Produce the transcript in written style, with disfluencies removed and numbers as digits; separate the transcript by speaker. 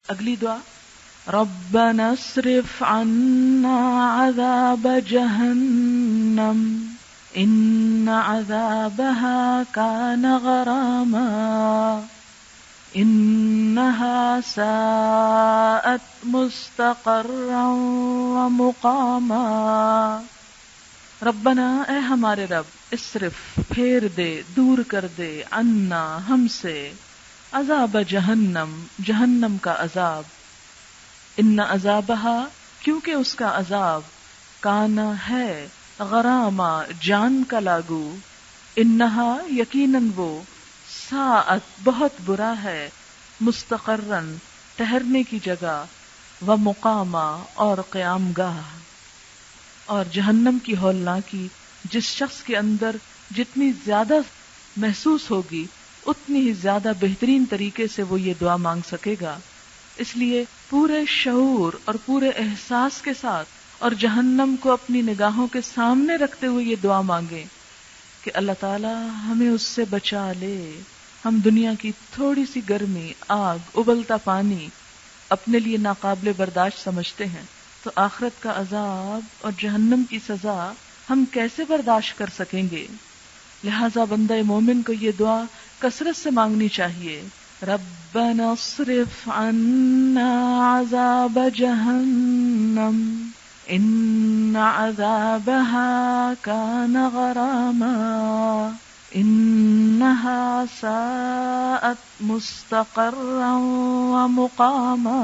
Speaker 1: اگلی دعا ربنا اصرف عنا عذاب جہنم ان عذابها كان غراما انها ساءت مستقرا ومقاما۔ ربنا اے ہمارے رب، اسرف پھیر دے، دور کر دے، عنا ہم سے، عذاب جہنم جہنم کا عذاب، ان عذابها کیونکہ اس کا عذاب، کانا ہے، غراما جان کا لاگو، انہا یقیناً وہ، ساعت بہت برا ہے، مستقرن ٹھہرنے کی جگہ، و مقاما اور قیام گاہ۔ اور جہنم کی ہولناکی جس شخص کے اندر جتنی زیادہ محسوس ہوگی اتنی ہی زیادہ بہترین طریقے سے وہ یہ دعا مانگ سکے گا۔ اس لیے پورے شعور اور پورے احساس کے ساتھ اور جہنم کو اپنی نگاہوں کے سامنے رکھتے ہوئے یہ دعا مانگیں کہ اللہ تعالی ہمیں اس سے بچا لے۔ ہم دنیا کی تھوڑی سی گرمی، آگ، ابلتا پانی اپنے لیے ناقابل برداشت سمجھتے ہیں، تو آخرت کا عذاب اور جہنم کی سزا ہم کیسے برداشت کر سکیں گے؟ لہذا بندہ مومن کو یہ دعا کثرت سے مانگنی چاہیے، ربنا اصرف عنا عذاب جہنم ان عذابها كان غراما انها ساءت مستقرا ومقاما۔